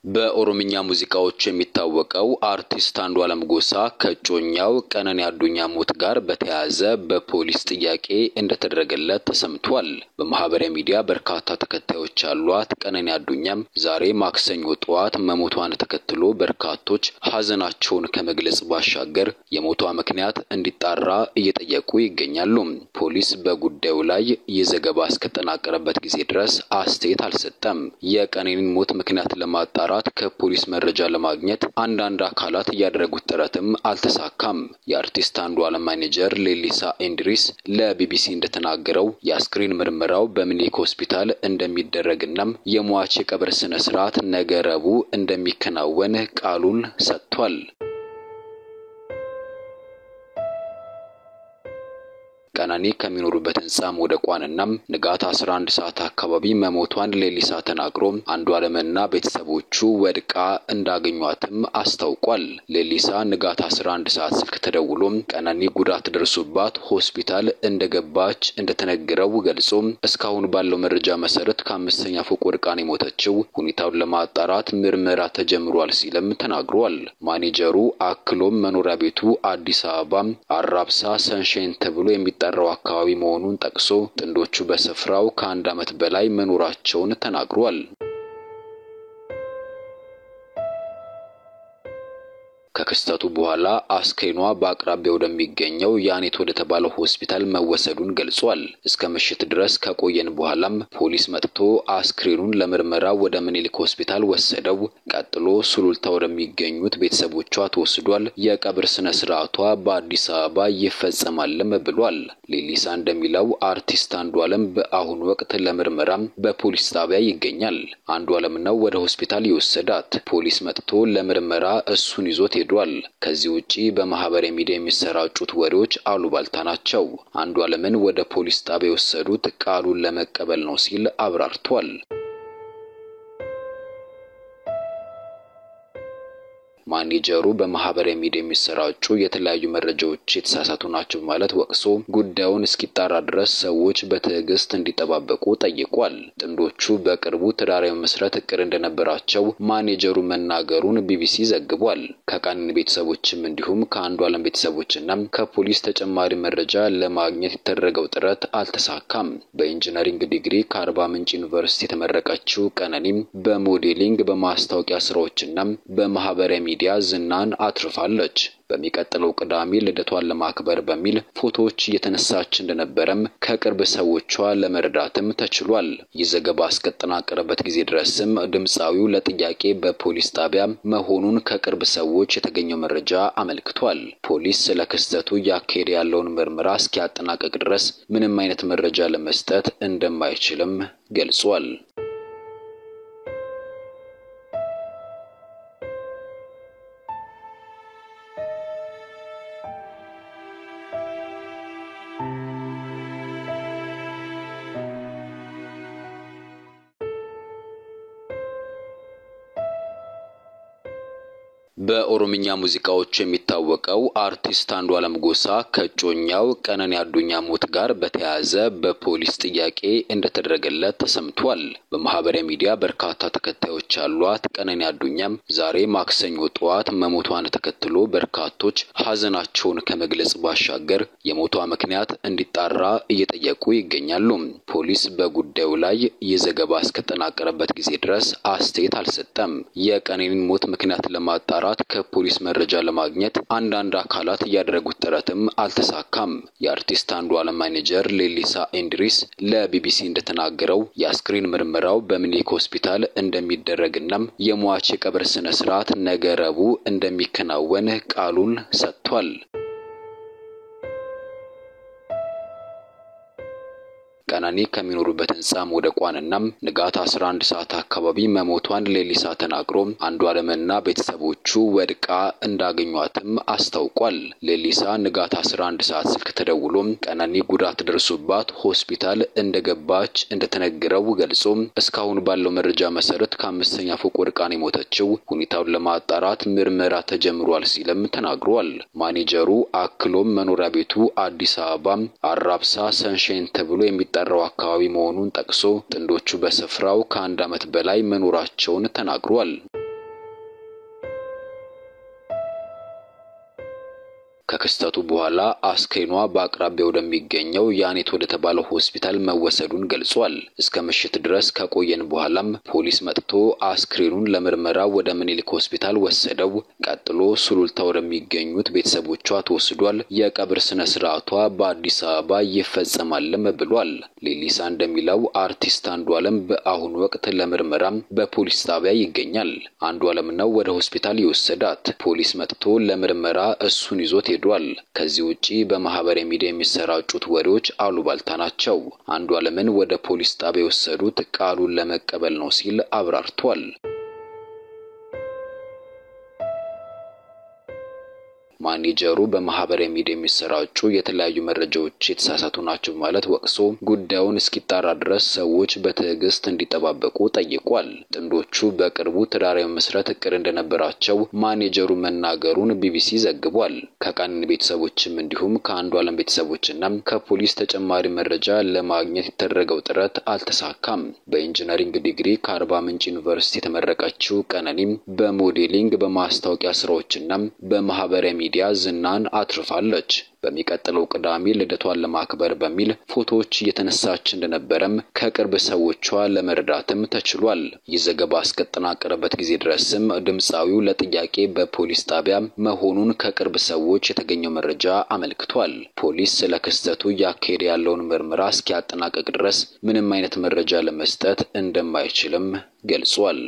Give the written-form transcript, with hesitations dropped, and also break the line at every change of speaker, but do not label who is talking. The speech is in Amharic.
በኦሮምኛ ሙዚቃዎች የሚታወቀው አርቲስት አንዱዓለም ጎሳ ከጮኛው ቀነኒ አዱኛ ሞት ጋር በተያያዘ በፖሊስ ጥያቄ እንደተደረገለት ተሰምቷል። በማህበራዊ ሚዲያ በርካታ ተከታዮች ያሏት ቀነኒ አዱኛም ዛሬ ማክሰኞ ጠዋት መሞቷን ተከትሎ በርካቶች ሐዘናቸውን ከመግለጽ ባሻገር የሞቷ ምክንያት እንዲጣራ እየጠየቁ ይገኛሉ። ፖሊስ በጉዳዩ ላይ የዘገባ እስከተጠናቀረበት ጊዜ ድረስ አስተያየት አልሰጠም። የቀነኒን ሞት ምክንያት ለማጣራት ከፖሊስ መረጃ ለማግኘት አንዳንድ አካላት ያደረጉት ጥረትም አልተሳካም። የአርቲስት አንዱዓለም ማኔጀር ሌሊሳ ኢንድሪስ ለቢቢሲ እንደተናገረው የአስክሬን ምርመራው በሚኒሊክ ሆስፒታል እንደሚደረግና የሟች የቀብር ስነ ስርዓት ነገ ረቡዕ እንደሚከናወን ቃሉን ሰጥቷል። ቀነኒ ከሚኖሩበት ህንጻም ወደ ቋንና ንጋት 11 ሰዓት አካባቢ መሞቷን ሌሊሳ ተናግሮ አንዱዓለምና ቤተሰቦቹ ወድቃ እንዳገኟትም አስታውቋል። ሌሊሳ ንጋት 11 ሰዓት ስልክ ተደውሎ ቀነኒ ጉዳት ደርሶባት ሆስፒታል እንደገባች እንደተነገረው ገልጾ እስካሁን ባለው መረጃ መሰረት ከ5ኛ ፎቅ ወድቃ ነው የሞተችው፣ ሁኔታውን ለማጣራት ምርመራ ተጀምሯል ሲልም ተናግሯል። ማኔጀሩ አክሎም መኖሪያ ቤቱ አዲስ አበባ አራብሳ ሰንሻይን ተብሎ የሚጠራው አካባቢ መሆኑን ጠቅሶ ጥንዶቹ በስፍራው ከአንድ ዓመት በላይ መኖራቸውን ተናግሯል። ከክስተቱ በኋላ አስክሬኗ በአቅራቢያው ወደሚገኘው ያኔት ወደ ተባለው ሆስፒታል መወሰዱን ገልጿል። እስከ ምሽት ድረስ ከቆየን በኋላም ፖሊስ መጥቶ አስክሬኑን ለምርመራ ወደ ሚኒሊክ ሆስፒታል ወሰደው። ቀጥሎ ሱሉልታ ወደሚገኙት ቤተሰቦቿ ተወስዷል። የቀብር ስነ ስርዓቷ በአዲስ አበባ ይፈጸማልም ብሏል። ሌሊሳ እንደሚለው አርቲስት አንዱዓለም በአሁኑ ወቅት ለምርመራ በፖሊስ ጣቢያ ይገኛል። አንዱዓለም ነው ወደ ሆስፒታል ይወሰዳት። ፖሊስ መጥቶ ለምርመራ እሱን ይዞት ሄዷል። ከዚህ ውጪ በማህበራዊ ሚዲያ የሚሰራጩት ወሬዎች አሉባልታ ናቸው። አንዱዓለምን ወደ ፖሊስ ጣቢያ የወሰዱት ቃሉን ለመቀበል ነው ሲል አብራርቷል። ማኔጀሩ በማህበራዊ ሚዲያ የሚሰራጩ የተለያዩ መረጃዎች የተሳሳቱ ናቸው ማለት ወቅሶ ጉዳዩን እስኪጣራ ድረስ ሰዎች በትዕግስት እንዲጠባበቁ ጠይቋል። ጥንዶቹ በቅርቡ ትዳር የመመስረት እቅድ እንደነበራቸው ማኔጀሩ መናገሩን ቢቢሲ ዘግቧል። ከቀነኒ ቤተሰቦችም እንዲሁም ከአንዱዓለም ቤተሰቦችና ከፖሊስ ተጨማሪ መረጃ ለማግኘት የተደረገው ጥረት አልተሳካም። በኢንጂነሪንግ ዲግሪ ከአርባ ምንጭ ዩኒቨርሲቲ የተመረቀችው ቀነኒ በሞዴሊንግ በማስታወቂያ ስራዎችና በማህበራዊ ሚዲያ ዝናን አትርፋለች። በሚቀጥለው ቅዳሜ ልደቷን ለማክበር በሚል ፎቶዎች እየተነሳች እንደነበረም ከቅርብ ሰዎቿ ለመረዳትም ተችሏል። ይህ ዘገባ እስከተጠናቀረበት ጊዜ ድረስም ድምጻዊው ለጥያቄ በፖሊስ ጣቢያ መሆኑን ከቅርብ ሰዎች የተገኘው መረጃ አመልክቷል። ፖሊስ ስለ ክስተቱ ያካሄደ ያለውን ምርመራ እስኪያጠናቅቅ ድረስ ምንም አይነት መረጃ ለመስጠት እንደማይችልም ገልጿል። በኦሮምኛ ሙዚቃዎች የሚታወቀው አርቲስት አንዱዓለም ጎሳ ከጮኛው ቀነኒ አዱኛ ሞት ጋር በተያያዘ በፖሊስ ጥያቄ እንደተደረገለት ተሰምቷል። በማህበራዊ ሚዲያ በርካታ ተከታዮች ያሏት ቀነኒ አዱኛም ዛሬ ማክሰኞ ጠዋት መሞቷን ተከትሎ በርካቶች ሐዘናቸውን ከመግለጽ ባሻገር የሞቷ ምክንያት እንዲጣራ እየጠየቁ ይገኛሉ። ፖሊስ በጉዳዩ ላይ የዘገባ እስከተጠናቀረበት ጊዜ ድረስ አስተያየት አልሰጠም። የቀነኒን ሞት ምክንያት ለማጣራት ከፖሊስ መረጃ ለማግኘት አንዳንድ አካላት ያደረጉት ጥረትም አልተሳካም። የአርቲስት አንዱዓለም ማኔጀር ሌሊሳ ኢንድሪስ ለቢቢሲ እንደተናገረው የአስክሬን ምርመራው በሚኒሊክ ሆስፒታል እንደሚደረግና የሟች የቀብር ስነ ስርዓት ነገ ረቡዕ እንደሚከናወን ቃሉን ሰጥቷል። ቀነኒ ከሚኖሩበት ህንጻም ወደ ቋንና ንጋት 11 ሰዓት አካባቢ መሞቷን ሌሊሳ ተናግሮ አንዱዓለምና ቤተሰቦቹ ወድቃ እንዳገኟትም አስታውቋል። ሌሊሳ ንጋት 11 ሰዓት ስልክ ተደውሎ ቀነኒ ጉዳት ደርሶባት ሆስፒታል እንደገባች እንደተነገረው ገልጾ እስካሁን ባለው መረጃ መሰረት ከ5ኛ ፎቅ ወድቃ ነው የሞተችው፣ ሁኔታውን ለማጣራት ምርመራ ተጀምሯል ሲልም ተናግሯል። ማኔጀሩ አክሎም መኖሪያ ቤቱ አዲስ አበባ አራብሳ ሰንሻይን ተብሎ የሚጠራው አካባቢ መሆኑን ጠቅሶ ጥንዶቹ በስፍራው ከአንድ ዓመት በላይ መኖራቸውን ተናግሯል። ከክስተቱ በኋላ አስክሬኗ በአቅራቢያው ወደሚገኘው ያኔት ወደ ተባለው ሆስፒታል መወሰዱን ገልጿል። እስከ ምሽት ድረስ ከቆየን በኋላም ፖሊስ መጥቶ አስክሬኑን ለምርመራ ወደ ምኒልክ ሆስፒታል ወሰደው። ቀጥሎ ሱሉልታ ወደሚገኙት ቤተሰቦቿ ተወስዷል። የቀብር ስነ ስርዓቷ በአዲስ አበባ ይፈጸማልም ብሏል። ሌሊሳ እንደሚለው አርቲስት አንዱዓለም በአሁኑ ወቅት ለምርመራ በፖሊስ ጣቢያ ይገኛል። አንዱዓለም ነው ወደ ሆስፒታል የወሰዳት። ፖሊስ መጥቶ ለምርመራ እሱን ይዞት ሄዷል። ከዚህ ውጪ በማህበራዊ ሚዲያ የሚሰራጩት ወሬዎች አሉባልታ ናቸው። አንዱዓለምን ወደ ፖሊስ ጣቢያ የወሰዱት ቃሉን ለመቀበል ነው ሲል አብራርቷል። ማኔጀሩ በማህበራዊ ሚዲያ የሚሰራጩ የተለያዩ መረጃዎች የተሳሳቱ ናቸው ማለት ወቅሶ ጉዳዩን እስኪጣራ ድረስ ሰዎች በትዕግስት እንዲጠባበቁ ጠይቋል። ጥንዶቹ በቅርቡ ትዳር የመመስረት እቅድ እንደነበራቸው ማኔጀሩ መናገሩን ቢቢሲ ዘግቧል። ከቃኒን ቤተሰቦችም እንዲሁም ከአንዱዓለም ቤተሰቦችና ከፖሊስ ተጨማሪ መረጃ ለማግኘት የተደረገው ጥረት አልተሳካም። በኢንጂነሪንግ ዲግሪ ከአርባ ምንጭ ዩኒቨርሲቲ የተመረቀችው ቀነኒም በሞዴሊንግ በማስታወቂያ ስራዎችና በማህበራዊ ሚዲያ ዝናን አትርፋለች። በሚቀጥለው ቅዳሜ ልደቷን ለማክበር በሚል ፎቶዎች እየተነሳች እንደነበረም ከቅርብ ሰዎቿ ለመረዳትም ተችሏል። ይህ ዘገባ እስከተጠናቀረበት ጊዜ ድረስም ድምጻዊው ለጥያቄ በፖሊስ ጣቢያ መሆኑን ከቅርብ ሰዎች የተገኘው መረጃ አመልክቷል። ፖሊስ ስለ ክስተቱ ያካሄደ ያለውን ምርመራ እስኪያጠናቅቅ ድረስ ምንም አይነት መረጃ ለመስጠት እንደማይችልም ገልጿል።